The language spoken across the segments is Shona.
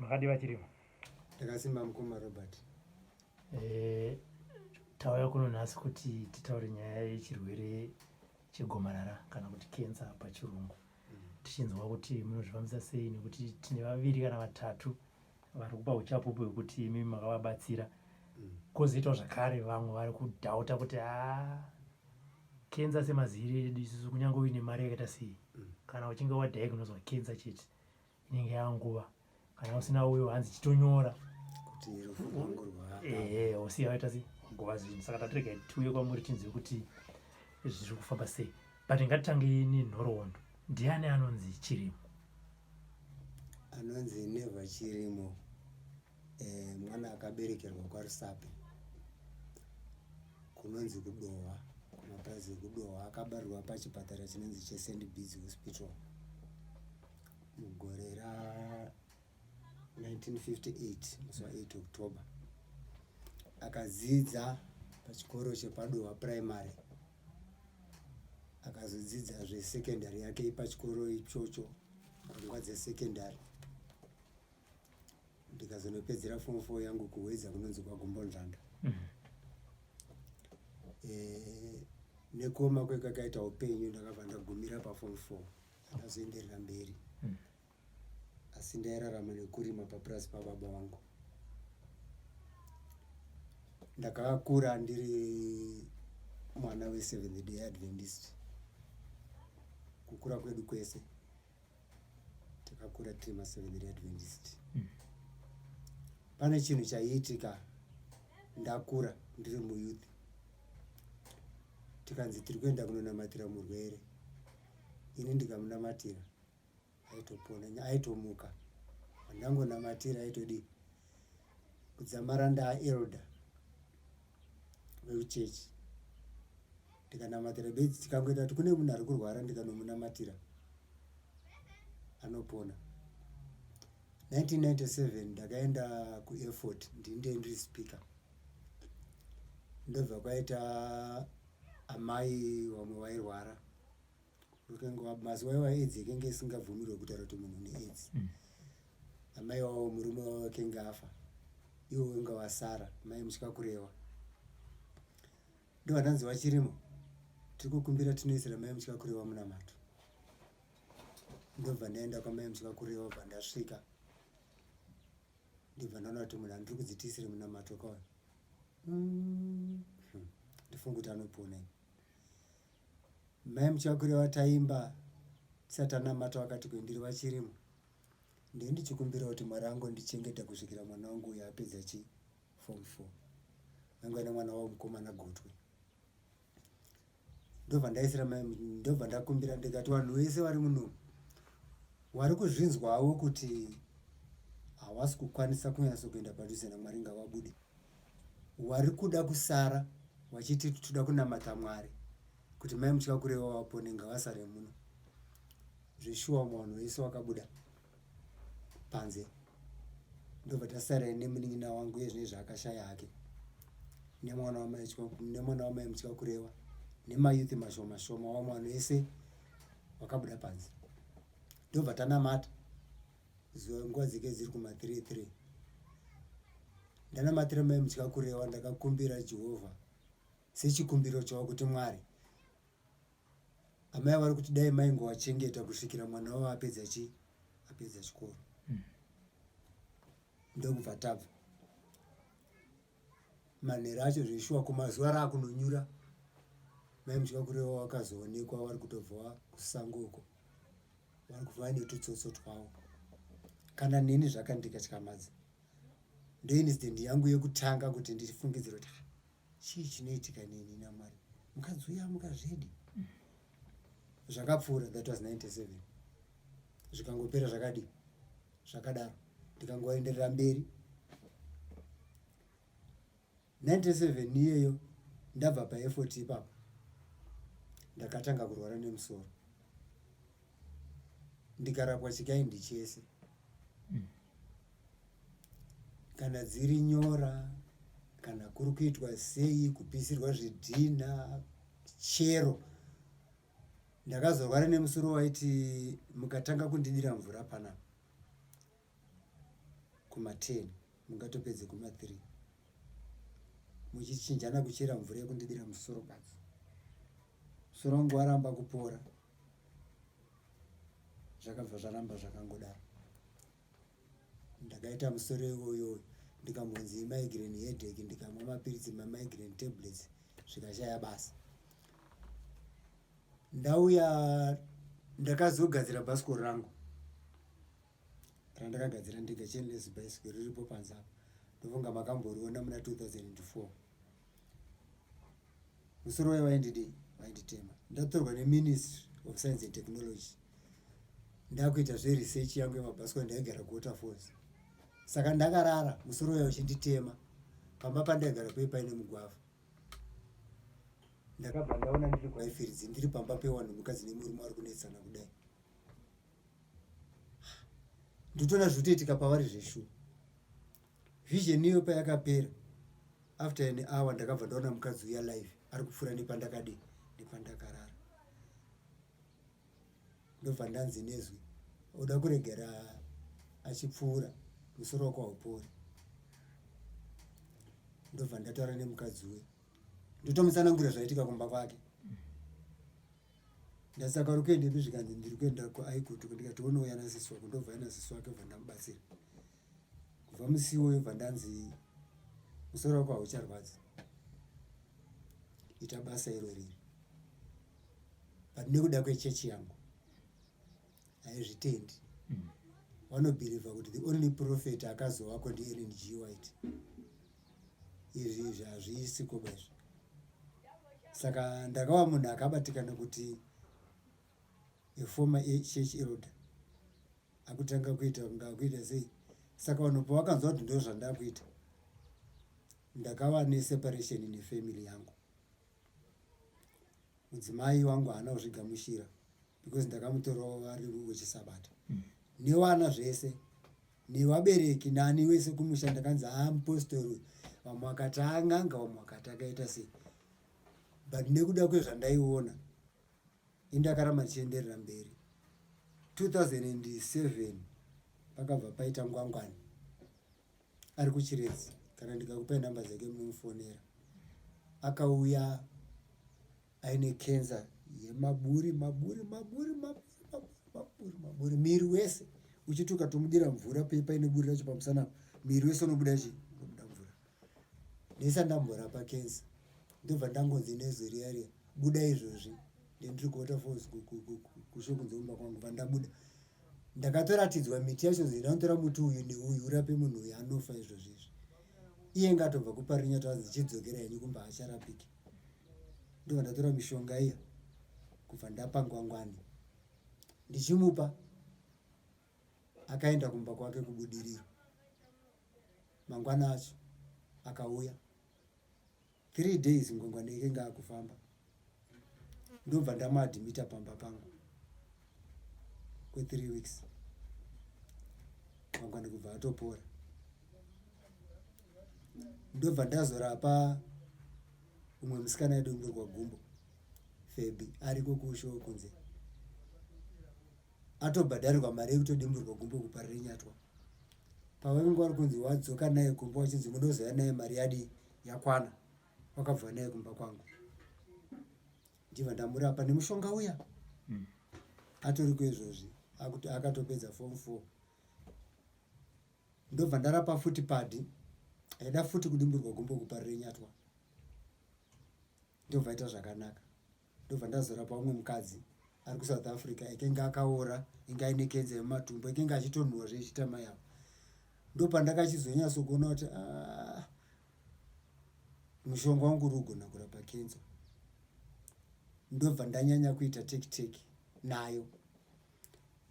Makadi vachirimo. Ndakasimba mukoma Robert. Tauya kuno nhasi kuti titaure nyaya yechirwere chegomarara kana kuti kensa pachirungu. Tichinzwa kuti munozvifambisa sei nekuti tine vaviri kana vatatu vari kupa uchapupu hwekuti imi makavabatsira. Kozoitawo zvakare vamwe vari kudhauta kuti kensa semazivire edu isusu kunyange uine mari yakaita sei. Kana uchinge wadiagnoswa kensa chete inenge yanguva. Kana usina uyo hanzi chitonyora kuti rufu rwangu rwapa. Usiya waita sei nguva zhinji. Saka tatirega tiuye kwamuri tinzwe kuti zviri kufamba sei. But ngatitange nenhoroondo. Ndiani anonzi Chirimo? Anonzi Never Chirimo. Mwana akaberekerwa kwaRusape. Kunonzi kudohwa. Kumapazi kudohwa. Akabarirwa pachipatara chinonzi cheSt. Bede's Hospital. Mugore ra 1958 musi wa8 October. Akadzidza pachikoro chepadohwa primary. Akazodzidza zvesekondari yake pachikoro ichocho nguva dzesekondari. Ndikazonopedzera form 4 yangu kuwedza kunonzi kwaGombondlanda. Nekoma kwekakaita upenyu ndakabva ndagumira paform 4 ndazoenderera mberi. Asi ndairarama nekurima papurasi pababa vangu. Ndakakura ndiri mwana we7th Day Adventist. Kukura kwedu kwese takakura tiri ma7th Day Adventist. Pane chinhu chaiitika ndakura ndiri muyouth. Tikanzi tiri kuenda kunonamatira murwere. Ini ndikamunamatira aitopona, aitomuka. Ndangonamatira aitodi kudzamara ndaelder veuchechi. Ndikanamatira bedzi tikangoita kuti kune munhu ari kurwara ndikanomunamatira anopona. 1997 ndakaenda kuairport ndiri speaker. Ndobva kwaita amai vamwe vairwara. Mazuva aids yakanga isingabvumirwe kutaura kuti munhu une AIDS. Amai wavo murume wavo akanga afa. Ivo vanga vasara, mai mutyakakureva. Ndobva ndanzi Vachirimo, tiri kukumbira tinoisira mai mutyakakureva munamato. Ndobva ndaenda kwamai mutyakakureva bva ndasvika. Ndibva ndaona kuti munhu andiri kudzitiisira munamato kwayo. Ndifunga kuti anopona. Mai mutyakakureva taimba tisati anamata wakati kwendiri Vachirimo, ndini ndichikumbira kuti Mwari angondichengeta kusvikira mwana wangu uyu apedza form 4. Angana mwana wavo mukomana Gotwe. Ndobva ndaisira mai, ndobva ndakumbira ndikati vanhu vese vari muno wari kuzvinzwawo kuti havasi kukwanisa kunyasa kuenda padhuze naMwari ngavabude. Wari kuda kusara wachiti toda kunamata Mwari kuti mai mutyakakureva wapone ngavasare muno. Zveshuwa vanhu vese wakabuda panze. Ndobva tasara nemunin'ina wangu yezvinezvi akashaya hake. Nemwana wamai mutyakakureva nemayuthi mashoma shoma vamwe vanhu vese wakabuda panze. Ndobva tanamata nguva dzike dziri kuma3:3. Ndanamatira mai mutyakakureva ndakakumbira Jehovha sechikumbiro chavo kuti Mwari, amai vari kuti dai maingowachengeta kusvikira mwana wavo apedza chikoro. Ndokubva tabva. Manheru acho zveshuwa kumazuva raakunonyura mai mutyakakureva wakazoonekwa vari kutobva kusango uko. Vari kubva vaine tutsotso twavo. Kana neni zvakandikatyamadza. Ndoincident yangu yekutanga kuti ndifungidzire kuti chii chinoitika neni naMwari. Mukadzi uya mukazvidi. Zvakapfuura, that was 97. Zvikangopera zvakadi zvakadaro ndikangoenderera mberi. 97 iyeyo ndabva paeffort ipapo ndakatanga kurwara nemusoro. Ndikarapwa chikaindi chese. Kana dziri nyora, kana kuri kuitwa sei, kupisirwa zvidhina, chero. Ndakazorwara nemusoro waiti mukatanga kundidira mvura pana. kuma10 mungatopedze kuma3 muchichinjana kuchera mvura yekundidira musoro badzi. Musoro wangu waramba kupora, zvakabva zvaramba zvakangodaro. Ndakaita musoro iwoyo ndikambonzi migraine headache, ndikamwa mapiritsi migraine tablets zvikashaya basa. Ndauya ndakazogadzira bhasikoro rangu randakagadzira ndega, chainless bicycle, riripo panze apa. Ndofunga makamboriona muna 2004. Musoro wayo wainditema. Ndatorwa neMinistry of Science and Technology. Ndakuita research yangu yemabhasikoro, ndaigara kuWaterfalls. Saka ndakarara musoro wayo uchinditema pamba pandaigara paine mugwavha. Ndakabva ndaona ndiri kwaifirizi, ndiri pamba pewanhu mukadzi nemurume ari kunetsana kudai. Ndotona zvotoitika pavari zveshuwa. Vision iyo payakapera, after an hour ndakabva ndaona mukadzi uya live ari kupfuura nepandakarara. Ndobva ndanzi nezwi, uda kuregera achipfuura, musoro wako haupori. Ndobva ndataura nemukadzi uya, ndotomutsanangura zvaitika kumba kwake. Ndasaka uri kuendepi, zvikanzi ndiri kuenda kuAigutu, ndikati unouya nasisi wako. Ndobva nasisi wake, bva ndamubatsira. Kubva musi iwoyo bva ndanzi musoro wako haucharwadzi, ita basa iro riri. But nekuda kwechechi yangu haizvitendi. Vanobhirivha kuti the only prophet akazovako ndiEllen G. White. Izvi hazviisi kwezvo. Saka ndakawa munhu akabatikana kuti a former church elder akutanga kuita ngakuita sei. Saka vanhu pavakanzwa kuti ndo zvandakuita, ndakawa neseparation nefamily yangu. Mudzimai wangu haana kuzvigamuchira because ndakamutorawo ari wechisabata. Nevana zvese, nevabereki, nani wese kumusha ndakanzi amupostori. Vamwe vakati ang'anga, vamwe vakati akaita sei. But nekuda kwezvandaiona, indakaramba ndichienderera mberi. 2007 pakabva paita ngwangwani ari kuChiredzi, kana ndikakupai namba dzake munomufonera. Akauya aine cancer yemaburi, miri wese uchituka tomudira mvura paine buri racho pamusana, miri wese unobuda mvura. Ndesa ndamborapa cancer. Ndobva ndangonzi nezwi riya buda izvozvi, ndiri kuWaterfalls kushokunze kumba kwangu. Vandabuda ndakatoratidzwa miti yacho, ndinotora muti uyu neuyu urape munhu uyu anofa izvozvi. Iye ngatobva kuparinya tazi chidzokera henyu kumba acharapiki. Ndobva ndatora mishonga iya kubva ndapa ngwangwani ndichimupa, akaenda kumba kwake kubudiriro. Mangwana acho akauya 3 days ngwangwani yake ngaakufamba. Ndobva ndamadhimita pamba pangu kwe3 weeks. Ngwangwani kubva atopora. Ndobva ndazorapa umwe musikana edu ndorwa gumbo Febi ariko kushow kunze. Atobhadharirwa mari yekutodimburwa gumbo kuparinyatwa. Pavanenge vari kunzi wadzoka naye kumba wachinzi munozoya naye mari yadi yakwana, wakabva naye kumba kwangu. Ndibva ndamurapa nemushonga uya. Atori kwezvozvi akatopedza form 4. Ndobva ndarapa futi padhi, aida futi kudimburwa gumbo kuparinyatwa. Ndobva ita zvakanaka. Ndobva ndazorapa umwe mukadzi ari kuSouth Africa, ekenga akaora, inga ine kenza yematumbu, ekenga achitonhuwa zvichita mai avo. Ndobva ndakachizonyatso kuona kuti mushonga wangu urigona kurapa kenza. Ndobva ndanyanya kuita teki nayo,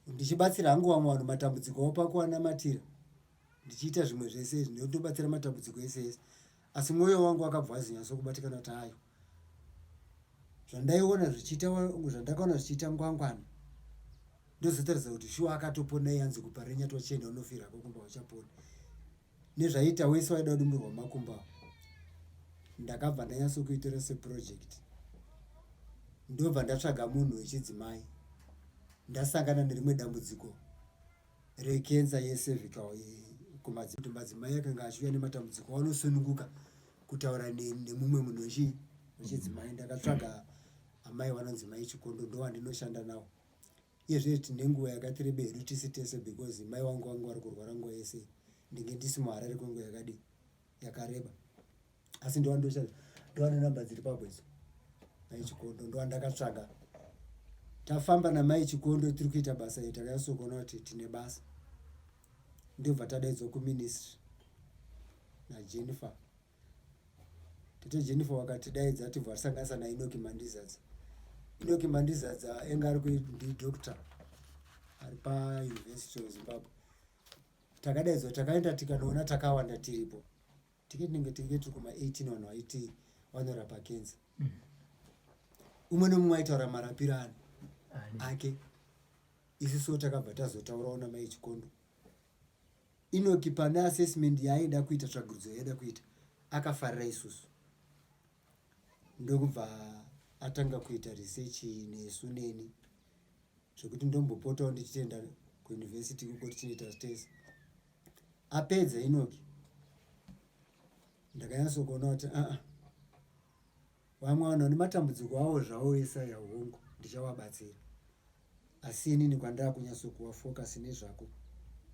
ndichibatsira hangu vamwe vanhu matambudziko opakuvanamatira, ndichiita zvimwe zvese izvi ndinotobatsira matambudziko ese ese. Asi mwoyo wangu wakabva wazinyatso kubatikana kuti hayo zvandaiona zvandakaona zvichiita ngwangwani, ndozotaridza kuti shuwa akatopona yanzi kuparinyatwa chienda unofira kumba wachapona. Nezvaita wese waida kudimburwa makumba, ndakabva ndanyatso kuitora seproject. Ndobva ndatsvaga munhu wechidzimai, ndasangana nerimwe dambudziko rekenza yecervical kumadzimai akanga achiuya nematambudziko wanosununguka kutaura nemumwe munhu wechidzimai. Ndakatsvaga amai vanonzi mai Chikondo, ndo wandinoshanda nawo. Iyezve tine nguva yakati rebei tisi tese because mai vangu vari kurwara nguva yese, ndinge ndisi muHarare kwenguva yakareba, asi ndowandoshanda, ndowane namba dziri pabwe idzo. Mai Chikondo ndo wandakatsvaga. Tafamba namai Chikondo tiri kuita basa iri, takanyatsokuona kuti tine basa. Ndobva tadaidzwa kuministry naJennifer. Tete Jennifer wakatidaidza tibva tasanganisa naEnoki Mandizadza. Enoki Mandizadza enga ari kudoctor ari paUniversity of Zimbabwe. Takadaidzwa takaenda tikanoona takawanda tiripo. Tinenge tiri kuma 18 vanhu vaiti vanorapa kenza. Umwe nomumwe aitaura marapiro ake. Isusu takabva tazotaurawo namai Chikondo. Enoki pane assessment yaida kuita, tsvagurudzo yaida kuita, akafarira isusu. Ndokubva atanga kuita research nesu neni zvekuti ndombopotawo ndichitenda kuuniversity uko tichinoita stase. Apedza Enoki ndakanyatsokuona kuti vamwe vanhu vane matambudziko avo zvavo esa yahongo ndichawabatsira, asi inini kwandava kunyatsokuva focus nezvako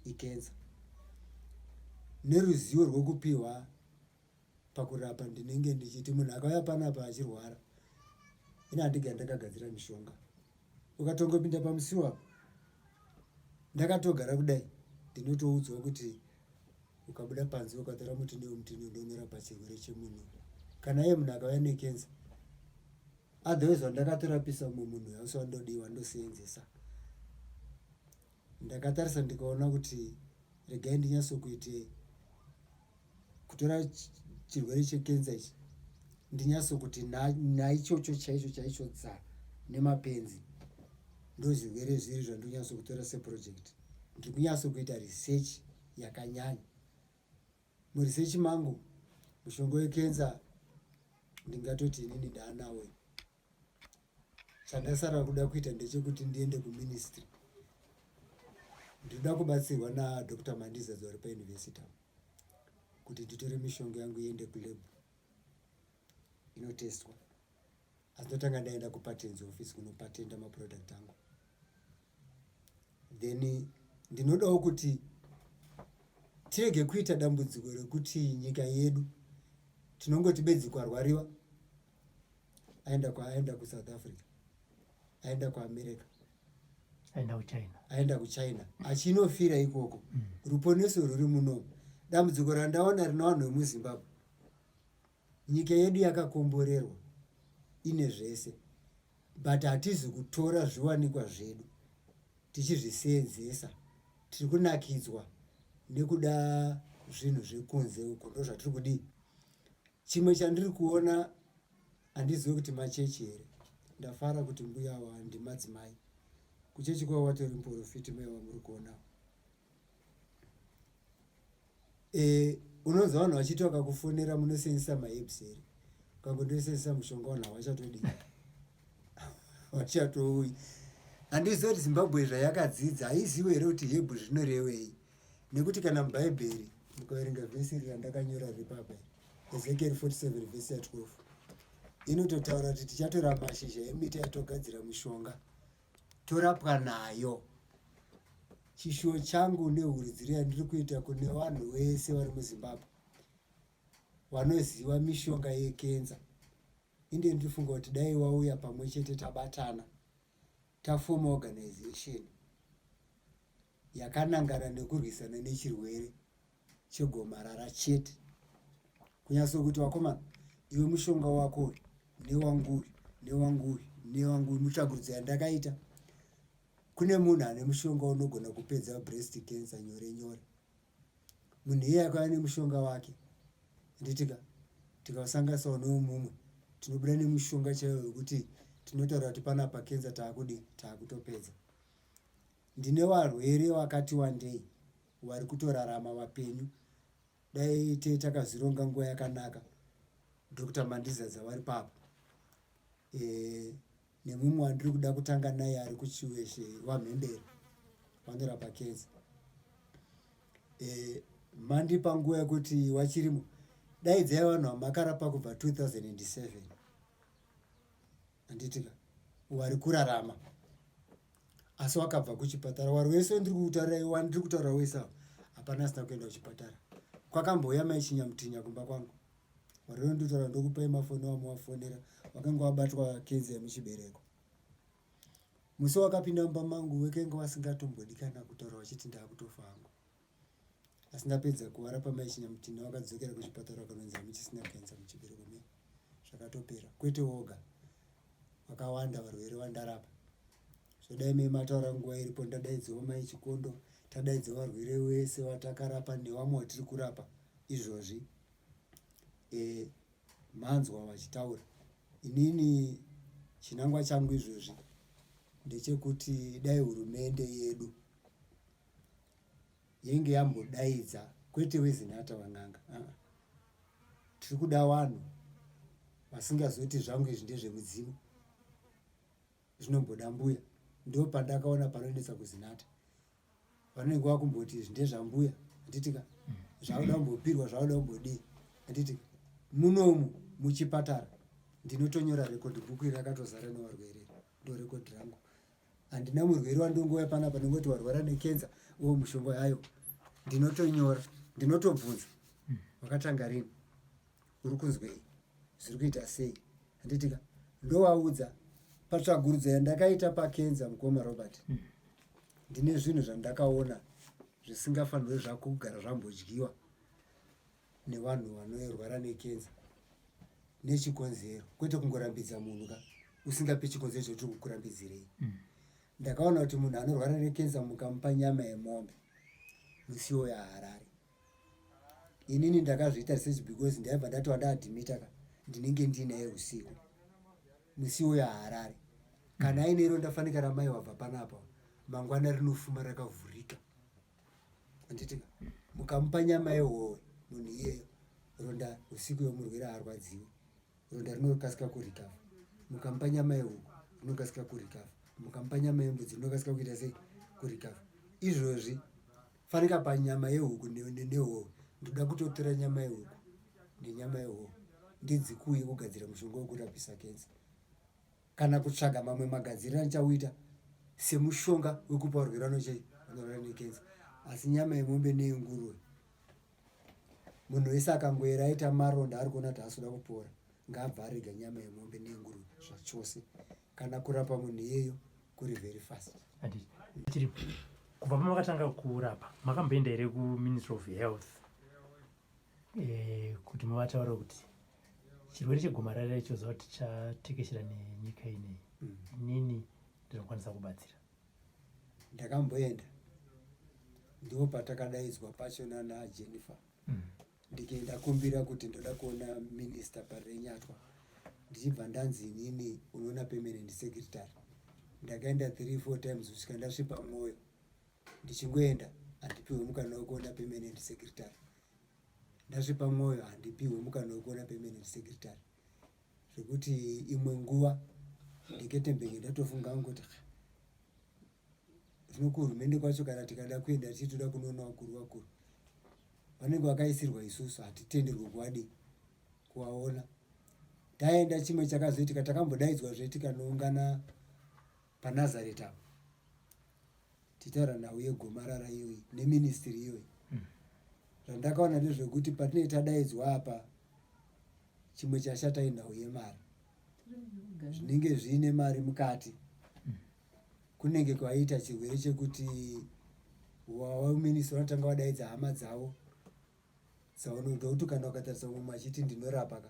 ikenza. Neruzivo rwokupiwa pakurapa ndinenge ndichiti munhu akauya panapa achirwara, ina handiga ndakagadzira mishonga. Ukatongopinda pamusiwo ndakatogara kudai, ndinotoudzwa kuti ukabuda panze ukatora muti ndonorapa chirwere chemunhu. Kana iye munhu akauya nekenza, otherwise wandakatorapisa mumwe munhu yausi wandodiwa ndoseenzesa. Ndakatarisa ndikaona kuti regai ndinyatsokuite kutora chirwere chekenza ichi ndinyatsokuti naichocho chaicho dza nemapenzi ndozvirwere zviri zvandonyatsokutora seproject. Ndiri kunyatsokuita research yakanyanya. Muresearch mangu mushonga wekenza ndingatoti inini ndaanawo. Chandasara kuda kuita ndechekuti ndiende kuministry. Ndinoda kubatsirwa naDr. Mandizadza vari pauniversity kuti nditore mishonga yangu iende kulab inotestwa. Asi ndotanga ndaenda kupatents office kunopatenda maproduct angu. Then ndinodawo kuti tirege kuita dambudziko rekuti nyika yedu tinongoti bedzi kwarwariwa aenda kuSouth Africa, aenda kuAmerica, aenda kuChina, achinofira ikoko. Ruponeso ruri muno. Dambudziko randaona rina vanhu vemuZimbabwe. Nyika yedu yakakomborerwa ine zvese, but hatizi kutora zviwanikwa zvedu tichizviseenzesa. Tiri kunakidzwa nekuda zvinhu zvekunze uko, ndo zvatiri kudii. Chimwe chandiri kuona, handizivi kuti machechi here, ndafara kuti mbuya ava ndimadzimai. Kuchechi kwavo watori muprofiti maiva muri kuona. Unonzwa vanhu vachiti vakakufonera munoseenzesa maherbs here, ukangondoseenzesa mushonga vanhu havachatodii, havachatouyi. Handizivi kuti Zimbabwe zvayakadzidza haizivi here kuti hebhu zvinorevei, nekuti kana mubhaibheri mukaverenga vhesi iri randakanyora riri papa, Ezekiel 47 vhesi ya12, inototaura kuti tichatora mashizha emiti yatogadzira mushonga torapwa nayo. Chishuwo changu nehurudziro yandiri kuita kune vanhu vese vari muZimbabwe vanoziva mishonga yekenza, inde ndirifunga kuti dai wauya pamwe chete tabatana tafoma organization yakanangana nekurwisana nechirwere chegomarara chete, kunyatsokuti wakomana iwe mushonga wako newangu mutsvagurudzo yandakaita, kune munhu ane mushonga unogona kupedza breast cancer nyore nyore. Munhu iye akauya nemushonga wake, nditika tikasanganisawo neumumwe tinobuda nemushonga chaiwo wekuti tinotaura kuti panapa kenza taakutopedza. Ndine varwere vakati wandei vari kutorarama vapenyu, dai takazironga nguva yakanaka. Dr. Mandizadza vari papa, nemumwe wandiri kuda kutanga naye ari kuchiweshe wamhembere vanorapa kenza. mandi panguva yekuti wachirimo daidzai vanhu vamakarapa kubva 2007 handitika wari kurarama asi wakabva kuchipatara. Wari wese ndiri kutaura wese hapana asina kuenda kuchipatara. Kwakambouya mai Chinyamutinya kumba kwangu, wari nditaura ndokupai mafoni wamuwafonera wakanga wabatwa kenza yemuchibereko. Musi wakapinda mumba mangu wekenga wasingatombodikana kutaura wachiti ndakutofa hangu. Asi ndapedza kuwarapa mai Chinyamutinya wakadzokera kuchipatara wakanonzi hamuchisina kenza muchibereko me zvakatopera. Kwete woga, wakawanda varwere vandarapa. Dai mai mataura nguva iripo ndadaidzawo mai Chikondo, tadaidzawo varwere wese watakarapa nevamwe watiri kurapa izvozvi. Manzwa vachitaura. Inini chinangwa changu izvozvi ndechekuti dai hurumende yedu yenge yambodaidza, kwete wezinhata van'anga, tiri kuda vanhu vasingazoti zvangu izvi ndezvemudzimu zvinomboda mbuya. Ndo pandakaona panonetsa kuzinhata, vanenge vakumboti izvi ndezvambuya handitika, zvauda kumbopirwa zvauda kumbodii handitika. Munomu muchipatara ndinotonyora rekodhi bhuku iri rakatozara nevarwere, ndo rekodhi rangu. Handina murwere wandongouya panapa ndingoti warwara nekenza mushonga yayo, ndinotonyora, ndinotobvunza wakatanga rini, uri kunzwei, zviri kuita sei handitika. Ndovaudza patsvagurudzo yandakaita pakenza mukoma Robert, ndine zvinhu zvandakaona zvisingafanirwe zvako kugara zvambodyiwa nevanhu vanorwara nekenza nechikonzero, kwete kungorambidza munhu ka usingapi chikonzero choti kukurambidzirei. Ndakaona kuti munhu anorwara nekenza mukamupa nyama yemombe musiwo yaHarare. Inini ndakazviita research because ndaibva ndati wadaadhimita ka ndinenge ndinaye usiku musiwo yaHarare. Kana aine ronda fanika ramai wabva panapa mangwana rinofuma rakavhurika handitika. Mukamupa nyama yehowe munhu iyeyo, ronda usiku yomurwere haarwadziwi, ronda rinokasika kurikavha. Mukamupa nyama yehuku rinokasika kurikavha, mukamupa nyama yembudzi rinokasika kuita sei kurikavha. Izvozvi fanika panyama yehuku nehowe ndoda kutotora nyama yehuku nenyama yehowe ndidzikuye kugadzira mushonga wekurapisa kenza, kana kutsvaga mamwe magadziriro andichauita semushonga wekupa varwere vanorwara nekenza. Asi nyama yemombe neyenguruve, munhu wese akangoera aita maronda ari kuona kuti asina kupora, ngaabva arega nyama yemombe neyenguruve zvachose, kana kurapa munhu iyeyo kuri very fast. Kubva pamakatanga kurapa makamboenda here kuMinistry of Health kuti mavataura kuti chirwere chegomarara ichoziva kuti chatekeshera nenyika ineyi, inini ndinokwanisa kubatsira? Ndakamboenda, ndo patakadaidzwa pachona naJennifer, ndikienda kumbira kuti ndoda kuona minister parenyatwa, ndichibva ndanzi inini unoona permanent secretary. Ndakaenda 3-4 times kusvika ndasvipa mwoyo, ndichingoenda handipiwe mukana wekuona permanent secretary, ndasvipa mwoyo handipiwe mukana wekuona permanent secretary. Zvekuti imwe nguva ndiketembenge ndatofunga kuti zvino kuhurumende kwacho kana tikada kuenda tichitoda kunoona vakuru vanenge vakaisirwa isusu hatitenderwe kuwadi kuvaona. Taenda chimwe chakazoitika, takambodaidzwazve tikanoungana paNazareth apo titaura nhau yegomarara iyoyi neministry iyoyi. Zvandakaona ndezvekuti patinenge tadaidzwa apa chimwe chashata inhau yemari, zvinenge zviine mari mukati. Kunenge kwaita chirwere chekuti waministry vanotanga wadaidza hama dzavo dzaunoda kuti kana ukatarisa mumwe achiti ndinorapa ka,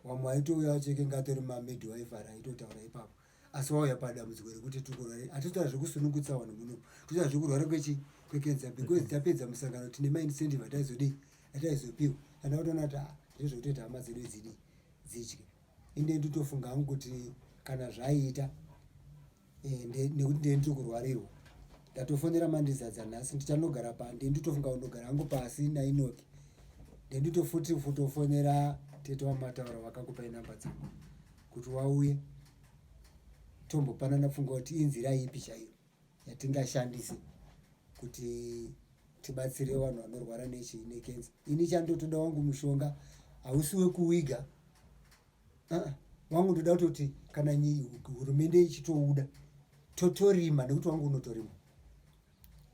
wamwe aitouya wacheke ngatori mamidwife aitotaura ipapo. Asi wauya padambudziko rekuti tirikurwara, hatitoda zvekusunungutsa vanhu muno, toda zvekurwara kwekenza because tapedza musangano tine maincentive ataizopiwa. Kana kutoona kuti ndezvekutoita hama dzedu dzidi dzitye. Inde nditofunga hangu kuti kana zvaiita nekuti ndiri kurwarirwa, ndatofonera mandizadza nhasi ndichanogara nditofunga kundogara hangu pasi naInoki, nditofonera tete wamataura vakakupai namba dzangu kuti wauye tombopanana pfunga kuti inzira ipi chaiyo yatingashandise kuti tibatsire vanhu vanorwara nekenza. Ini chandotoda wangu mushonga hausi wekuwiga, wangu ndoda kutoti kana hurumende ichitouda totorima, nekuti wangu unotorima,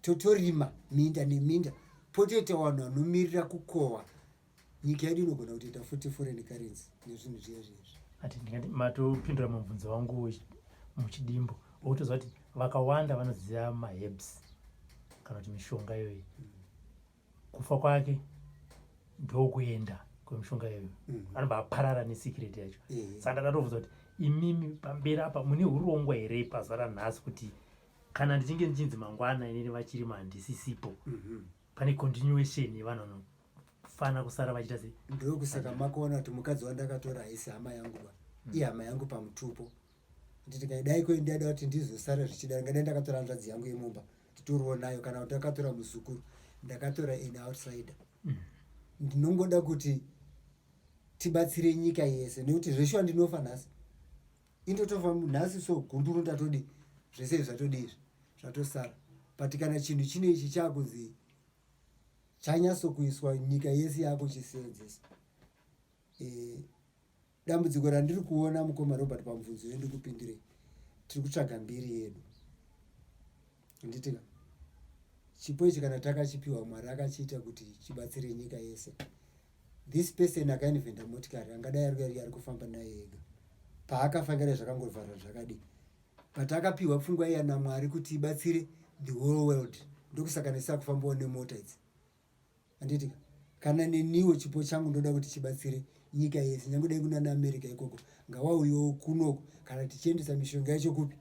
totorima minda neminda, potete vanhu vanomirira kukohwa. Nyika yedu inogona kutoita futi foreign currency nezvinhu zviya zvezvi. Ati ndingati matopindura mubvunzo wangu muchidimbo wokutozva kuti vakawanda vanoziva maherbs kana kuti mishonga iyoyi. Kufa kwake ndokuenda kwemishonga iyoyo, anobaparara nesikireti yacho. Saka ndatovudza kuti imimi pamberi apa mune urongwa here pazuva ranhasi kuti kana ndichinge ndichinzi mangwana inini vachirimo handisisipo, pane continuation yevanhu vanofana kusara vachiita sei. Ndokusaka makaona kuti mukadzi wandakatora haisi hama yangu ba, ihama yangu pamutupo. Ndikaidai ndiyada kuti ndizosara zvichida, ngadai ndakatora hanzvadzi yangu yemumba titoriwo nayo, kana kuti ndakatora muzukuru, ndakatora an outsider. Ndinongoda kuti tibatsire nyika yese, nekuti zveshe andinofa nhasi indotofa nhasi, so gunduru ndatodi zvese zvatodi izvi zvatosara. But kana chinhu chinechi chakunzi chanyatsokuiswa nyika yese yakuchiseenzesa. Dambudziko randiri kuona mukoma Robert pamubvunzo wedu kupindire, tiri kutsvaga mbiri yedu. Nditika chipo ichi kana takachipiwa, Mwari akachiita kuti chibatsire nyika yese. This person akainventa motikari angadai ari kufamba nayo yega, paakafangira zvakangovhara zvakadi, but akapiwa pfungwa iya naMwari kuti ibatsire the whole world. Ndokusaka nesa kufambawo nemota idzi. Anditika kana neniwo chipo changu ndoda kuti chibatsire nyika yese, nyange dai kuna America ikoko ngawauyo kunoko, kana tichiendesa mishonga yacho kupi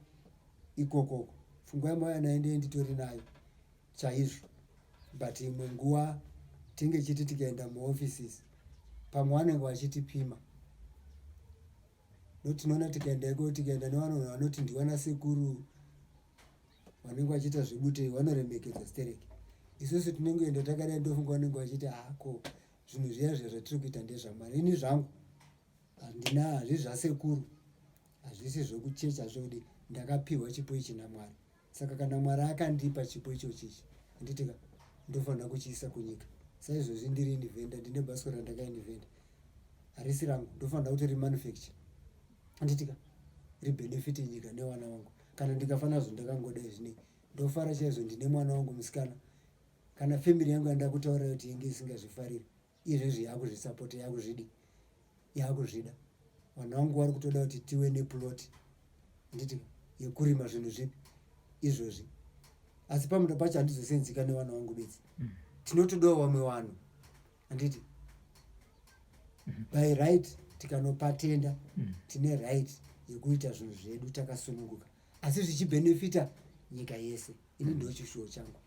ikoko. Pfungwa yamaya naende nditori nayo chaizvo, but imwe nguva tinge chiti tikaenda muoffices pamwe vanenge vachitipima. Notinoona tikaenda nevanhu vanoti ndiwana sekuru vanenge vachiita zvebute vanoremekedza stereki. Isusu tinongoenda takadai ndofunga vanenge vachiti hako zvinhu zviya zvatiri kuita ndezvaMwari. Ini zvangu handina, hazvisi zvasekuru, hazvisi zvokuchecha zvodi, ndakapiwa chipo ichi naMwari. Saka kana Mwari akandipa chipo ichochichi, nditika ndofanira kuchiisa kunyika. Saizvozvi ndiri indivenda, ndine bhasikoro randakaindivenda, harisi rangu, ndofanira kuti rimanufacture, nditika ribenefiti nyika nevana vangu. Kana ndikafana zvondakangoda izvini, ndofara chaizvo ndine mwana wangu musikana. Kana family yangu yanda kutaura kuti inge isingazvifariri, izvezvi yakuzvisapota, yakuzvida. Vanhu vangu vari kutoda kuti tive neplot, nditika yekurima zvinhu zvipi izvozvi. Asi pamuda pacho handizosenzika nevana vangu bedzi. Tinotodawo vamwe vanhu, handiti by right tikanopatenda tine right yekuita zvinhu zvedu takasununguka, asi zvichibenefita nyika yese. Ini ndo chishuwo changu.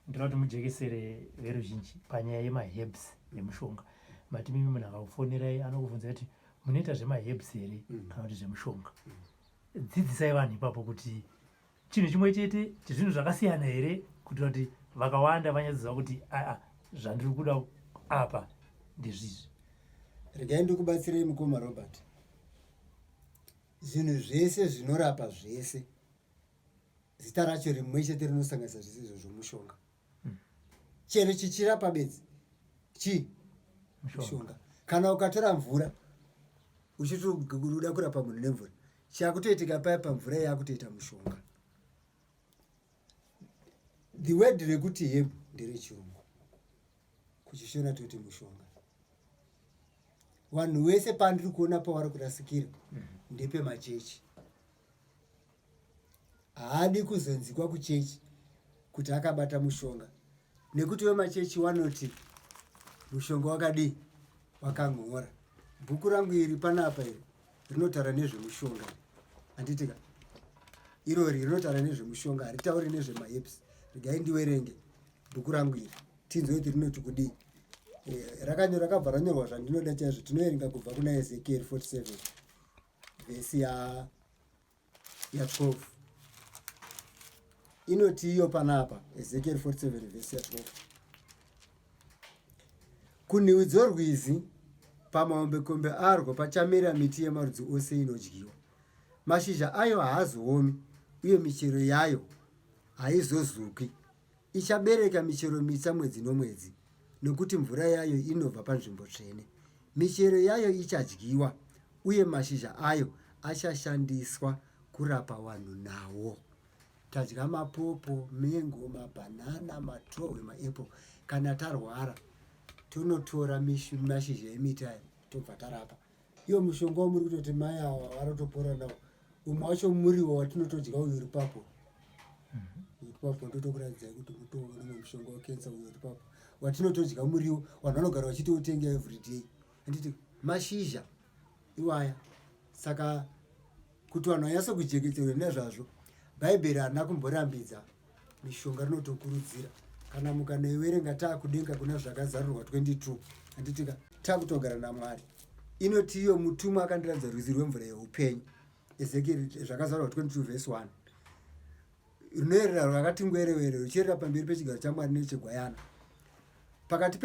Ndinoda kuti mujekesere veruzhinji panyaya yemaherbs nemushonga. Mati mimi munhu akakufonerai anokubvunza kuti munoita zvemaherbs here kana kuti zvemushonga. Dzidzisai vanhu ipapo kuti chinhu chimwe chete zvinhu zvakasiyana here, kuitira kuti vakawanda vanyaziva kuti zvandiri kuda apa ndezvizvi. Regai ndikubatsirei mukoma Robert. Zvinhu zvese zvinorapa zvese, zita racho rimwe chete rinosanganisa zvese izvo zvomushonga. Chero chichirapa bedzi mushonga. Kana ukatora mvura uchitoda kurapa munhu nemvura, chakutoitika paya pamvura yakutoita mushonga. The word rekuti herb nderechirungu, kuchishona toti mushonga. Vanhu vese pandiri kuona pavari kurasikira ndepe machechi. Haadi kuzonzikwa kuchechi kuti akabata mushonga, nekuti vemachechi vanoti mushonga wakadi wakang'ora. Bhuku rangu iri panapa iri rinotaura nezvemushonga, handitika irori rinotaura nezvemushonga, haritauri nezvemaherbs. Regai ndiverenge bhuku rangu iri tinzwe kuti rinoti kudii. Rakabva ranyorwa zvandinoda chaizvo. Tinoerenga kubva kuna Ezekiel 47 vhesi ya 12. Inoti iyo panapa, Ezekiel 47 vhesi ya 12. Kunhiwi dzorwizi pamahombekombe arwo pachamera miti yemarudzi ose inodyiwa. Mashizha ayo haazoomi, uye michero yayo haizozuki. ichabereka michero mitsva mwedzi nomwedzi, nokuti mvura yayo inobva panzvimbo tsvene. Michero yayo ichadyiwa, uye mashizha ayo achashandiswa kurapa vanhu nawo. Tadya mapopo, mengo, mabhanana, matohwe, maepo. Kana tarwara tonotora mashizha emiti aya tobva tarapa. Iyo mushonga wamuri kutoti mai awa varotopora nawo. Umwe wacho muriwo watinotodya uyu uri papo. Papo ndotokuratidza kuti mutoona mushonga wakensa uyu uri papo. Watinotodya muriwo vanhu vanogara vachitoutenga every day. Handiti mashizha iwaya. Saka kuti vanhu vanyatso kujeketerwa nezvazvo, Bhaibheri harina kumborambidza, mishonga rinotokurudzira. Kana mukanoiverenga taakudenga kuna zvakazarurwa 22, handiti taakutogara naMwari. Inoti iyo mutumwa akandiratidza rwizi rwemvura yeupenyu. Ezekieri zvakazarurwa 22 verse 1. Runoerera rwakati ngwerewere ruchierera pamberi pechigaro chaMwari nechegwayana. Pakati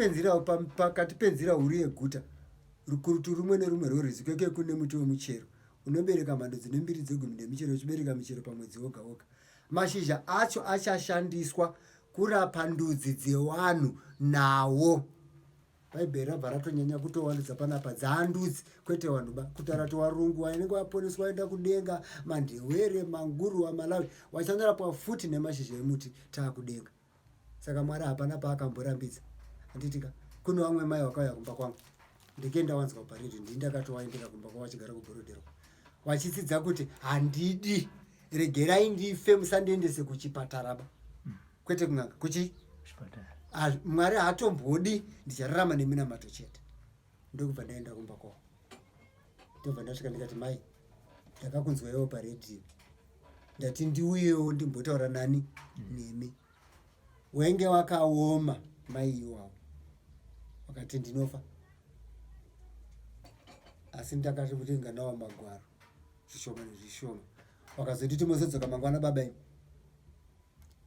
penzira huru yeguta, rukurutu rumwe nerumwe rworwizi kweke kune muti wemuchero unobereka mhando dzine mbiri dzegumi nemichero ichibereka michero pamwedzi woga woga. Mashizha acho achashandiswa kurapa ndudzi dzevanhu nawo. Bhaibheri rabva ratonyanya kutowandudza panapa dzaandudzi, kwete vanhu ba. Kutaura varungu vanenge vaponeswa vaenda kudenga, mandewere, manguruva, Malawi, vachandorapwa futi nemashizha emuti taakudenga. Saka Mwari hapana paakamborambidza. Handitika kuno vamwe mai vakauya kumba kwangu, ndikenda wanzwa paredhi, ndakatowaendera kumba kwavo vachigara kuBhorodhero, vachitsidza kuti handidi, regerai ndife, musandiendese kuchipataraba. Kwete kun'anga kuchipatara. Mwari haatombodi, ndichararama neminamato chete. Ndokubva ndaenda kumba kwavo. Ndobva ndasvika ndikati, mai, ndakakunzwaiwo paredhiyo, ndati ndiuyewo ndimbotaura nani nemi. Wenge wakaoma mai iwawo, wakati ndinofa. Asi ndakati kutenga nawo magwaro zvishoma nezvishoma. Wakazoti mozodzoka mangwana baba imi.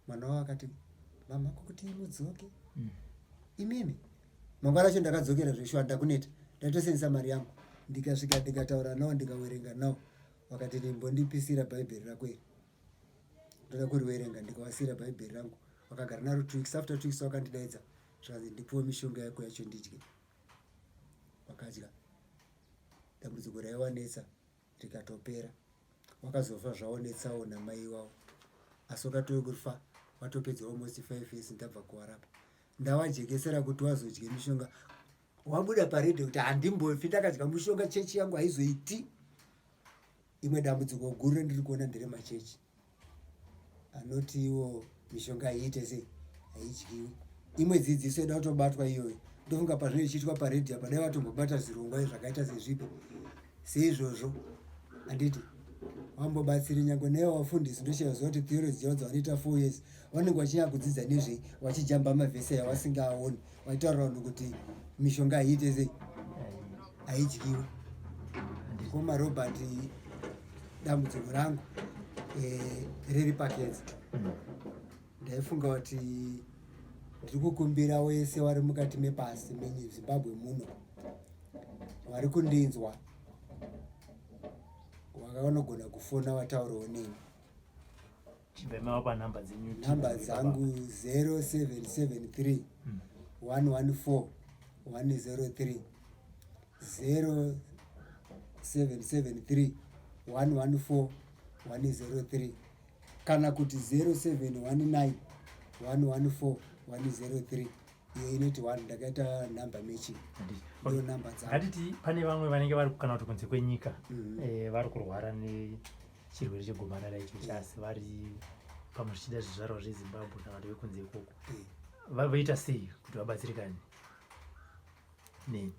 Mwana wavo akati, mama kuti mudzoke. Imimi mangwana acho ndakadzokera zveshuwa ndakuneta, ndatosenzesa mari yangu. Ndikasvika ndikataura nawo ndikawerenga nawo. Wakati ndimbondipisira Bhaibheri rako iri. Ndoda kuriwerenga ndikavasira Bhaibheri rangu. Wakagara naro 2 weeks. After 2 weeks wakandidaidza zvazi ndipuwe mishonga yako yacho ndidye. Wakadya. Dambudziko raiwanetsa rikatopera. Wakazofa zvaonetsawo namai wavo. Asi wakatouya kufa watopedza almost 5 years ndabva kuwarapa. Ndavajekesera kuti wazodye mishonga. Wabuda paredhiyo kuti handimbofi ndakadya mushonga, chechi yangu haizoiti. Imwe dambudziko guru rendiri kuona nderemachechi. Anoti iwo mishonga haiite sei, haidyiwi. Imwe dzidziso ida kutobatwa iyoyo. Ndofunga pazvinochiitwa paredhiyo padai vatombobata zvirongwa zvakaita sezvipi. Seizvozvo handiti wambobatsiri nyange nevo vafundisi ndochaiziva kuti theories dzavo dzavanoita 4 years vanenge vachinya kudzidza nezvei, vachijamba mavhesi yavasingaoni, vachitaura vanhu kuti mishonga haiite sei, haidyiwi. Koma Robert, dambudziko rangu riri pakenza. Ndaifunga kuti ndiri kukumbira wese vari mukati mepasi meZimbabwe muno vari kundinzwa, vanogona kufona vataurawo neni. Chimbemava panhamba dzenyu. Nhamba dzangu 0773 114 103 0773 114 103 kana kuti 0719 114 103. Iyo inoti 1 ndakaita nhamba mechi. Ndiyo nhamba dzangu. Hatiti pane vamwe vanenge vari kana kuti kunze kwenyika vari kurwara nechirwere chegomarara ichi, asi vari pamwe zvichida zvizvarwa zveZimbabwe kana kuti vekunze ikoko. Voita sei kuti vabatsirikane neni?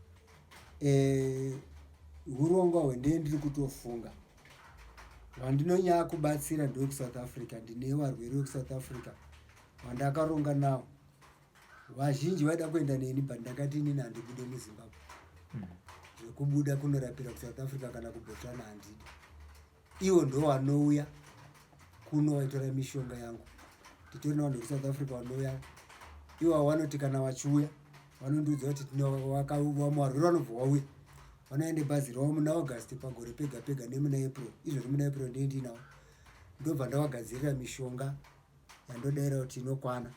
Urongwa hwendee ndiri kutofunga. Vandinonyanya kubatsira ndewekuSouth Africa, ndine varwere vekuSouth Africa vandakaronga navo. Vazhinji vaida kuenda neni, but ndakati inini handibude muZimbabwe. Zvekubuda kunorapira kuSouth Africa kana kuBotswana handidi. Ivo ndo vanouya kuno vaitora mishonga yangu. Titori navanhu vekuSouth Africa vanouya. Ivo vanoti kana vachiuya vanondiudza kuti varwere vanobva vauya. Vanoenda bhazi ravo muna August pagore pega pega nemuna April. Izvozvo muna April ndinavo. Ndobva ndavagadzirira mishonga yandodaira kuti inokwana.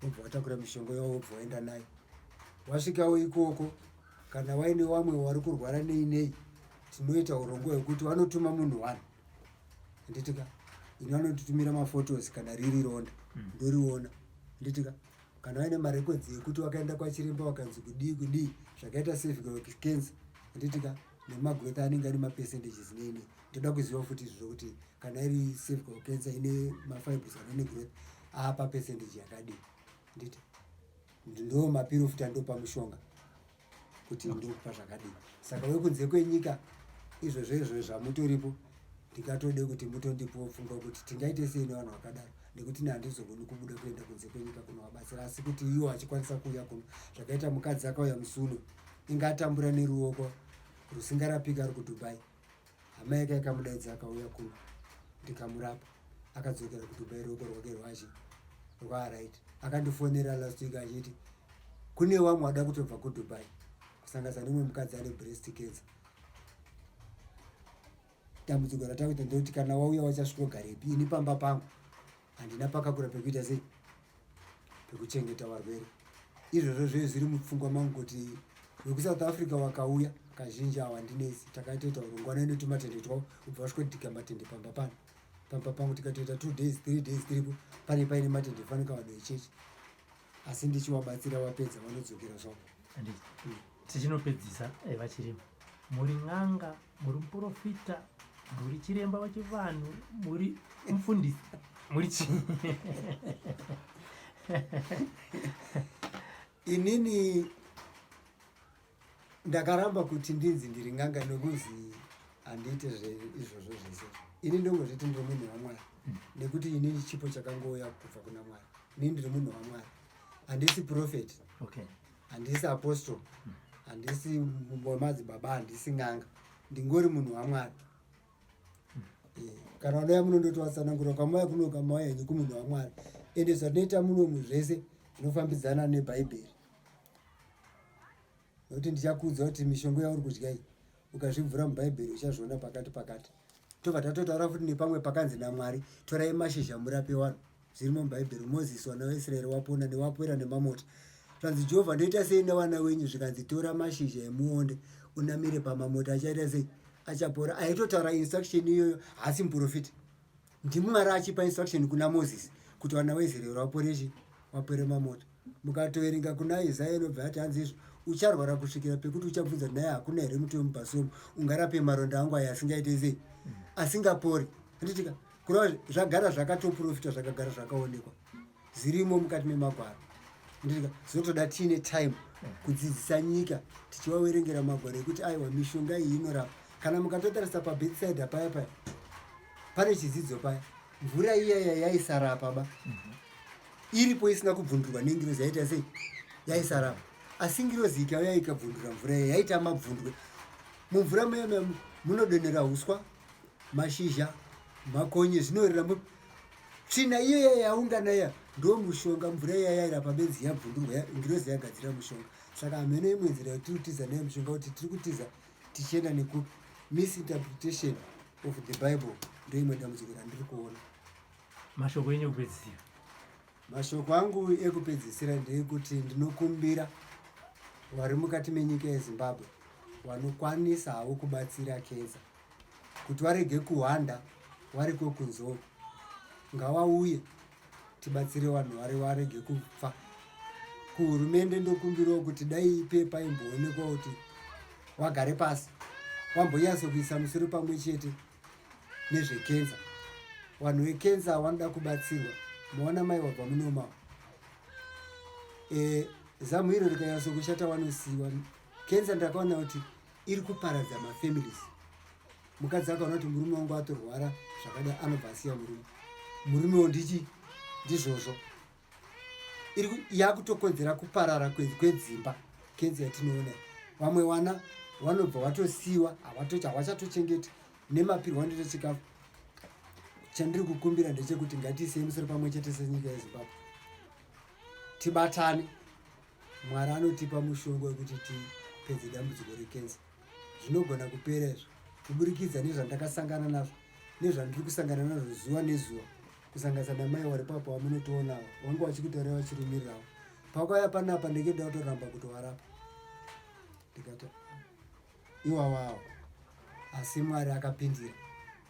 wobva watakura mishonga yavo wobva waenda nayo. Wasvikawo ikoko kana waine vamwe vari kurwara nei tinoita urongo hwekuti vanotuma munhu 1 nditika ini vanotitumira mafotos kana riri ronda ndoriona nditika kana vaine marekodzi ekuti wakaenda kwachiremba wakanzi kudii zvakaita cervical cancer nditika nemagweta anenge ari mapercentages nene ndoda kuziva futi izvozvo kuti kana iri cervical cancer ine mafibers anone growth apa percentage yakadii nditi ndo mapiro futi andopa mushonga kuti ndokupa zvakadii. Saka wekunze kwenyika izvozvo zvamutoripo ndikatode kuti mutondipo funga kuti tingaite sei nevanhu vakadaro nekuti handizogoni kubuda kuenda kunze kwenyika kunovabatsira asi kuti iwo achikwanisa kuuya kuno zvakaita mukadzi akauya musuno ingatambura neruoko rusingarapika ari kuDubai. Hama yake akamudaidza akauya kuno ndikamurapa akadzokera kuDubai ruoko rwake rwashi rwaright. Akandifonera last week achiti kune vamwe vada kutobva kuDubai kusangasa nemwe mukadzi ane breast cancer. Dambudziko ratakuita ndoti kana wauya wachasvikogarepi ini pamba pangu handina pakakura pekuita sei pekuchengeta varwere. Izvozvo zvezvo zviri mupfungwa mangu kuti wekuSouth Africa wakauya kazhinji hawandinesi takaitoita urongwana inotumatende twavo ubva vasvikotika matende pamba pangu tikatoita 2 days 3 days tiripo pane paine matende fanika vanhu vechechi asi ndichivabatsira wapedza vanodzokera zvavo. Tichinopedzisa vachirimo muri n'anga muri muprofita muri chiremba wechivanhu muri mufundisi muri chi inini ndakaramba kuti ndinzi ndiri n'anga nokuzi handiite izvozvo zvese. Ini ndongozviti ndiri munhu waMwari nekuti ini chipo chakangouya kubva kuna Mwari. Ini ndiri munhu waMwari, handisi prophet, handisi apostle, handisi madzibaba, handisi n'anga, ndingori munhu waMwari. Kana unouya munondoti watsanangura kamauya kuno kamauya henyu kumunhu waMwari ende zvanoita munomu zvese zvinofambidzana neBhaibheri. Nokuti ndichakuudza kuti mishonga yauri kudya iyi ukazvibvura muBhaibheri uchazviona pakati. Tobva tatotaura futi nepamwe pakanzi naMwari torai mashizha murape vanhu zvirimo muBhaibheri. Mozisi wana waIsraeri wapona newapwera nemamota. Zvanzi Jehovha ndoita sei nevana wenyu zvikanzi tora mashizha emuonde unamire pamamota achaita sei achapora. Aitotaura instruction iyoyo hasi muprofita. NdiMwari achipa instruction kuna Mozisi kuti vana veIsraeri vaporechi vapore mamota. Mukatoverenga kuna Isaya inobva ati hanzi izvo ucharwara kusvikira pekuti uchabvunza naye hakuna here muti wemubhasomu ungarape maronda angu aya asingaite sei asingapori. Nditika kurova zvagara zvakatoprofita zvakagara zvakaonekwa zvirimo mukati memagwaro. Nditika zotoda tiine time kudzidzisa nyika tichivaverengera magwaro ekuti aiwa mishonga iyi inorapa. Kana mukatotarisa paBethsaida paya pane chidzidzo paya mvura iyaya yaisarapa ba iripo isina kubvundurwa nengirozi yaita sei yaisarapa. Asi ngirozi ikauya ikabvundura mvura iya yaita mabvundwe. Mumvura maya munodonhera uswa, mashizha, makonye zvinorira tsvina iyoya yaungana iya ndo mushonga. Mvura iya yairapa benzi yabvundurwa ngirozi yagadzira mushonga. Saka hamene imwe nzira yatiri kutiza nayo mushonga kuti tiri kutiza tichienda neku misinterpretation of the Bible ndo imwe dambudziko randiri kuona. Mashoko enyu ekupedzisira. Mashoko angu ekupedzisira ndeyekuti ndinokumbira vari mukati menyika yeZimbabwe vanokwanisa havo kubatsira kenza kuti varege kuhwanda variko kunzoko ngavauye tibatsire vanhu vari varege kufa. Kuhurumende ndokumbirawo kuti dai ipepa imboonekwa kuti wagare pasi wambonyatso kuisa musoro pamwe chete nezvekenza. Vanhu vekenza vanoda kubatsirwa. Muona mai wabva munomao. Zamu hiro rikanyatso kushata vanosiiwa. Kenza ndakaona kuti iri kuparadza mafamilies. Mukadzi akaona kuti murume wangu atorwara zvakada anobva asiya murumewo ndizvozvo. Yakutokonzera kuparara kwedzimba kenza yatinoona. Vamwe vana vanobva vatosiiwa havachatochengeti nemapirwa anoita chikafu. Chandiri kukumbira ndechekuti ngatiisei musoro pamwe chete senyika yeZimbabwe tibatane. Mwari anotipa mushonga wekuti tipedze dambudziko rekenza. Zvinogona kupera izvo kuburikidza nezvandakasangana nazvo nezvandiri kusangana nazvo zuva nezuva kusanganisana namai vari papo wamunotoona wangu wachikutora wachirumirirawo pakauya panapa ndingeda kutoramba kuti warapa ndikati iwawawo asi Mwari akapindira.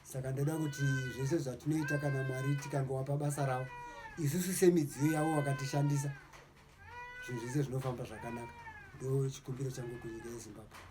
Saka ndoda kuti zvese zvatinoita kana Mwari tikangowapa basa rawo isusu semidziyo yavo wakatishandisa zvinhu zvese zvinofamba zvakanaka. Ndo chikumbiro changu kunyika yeZimbabwe.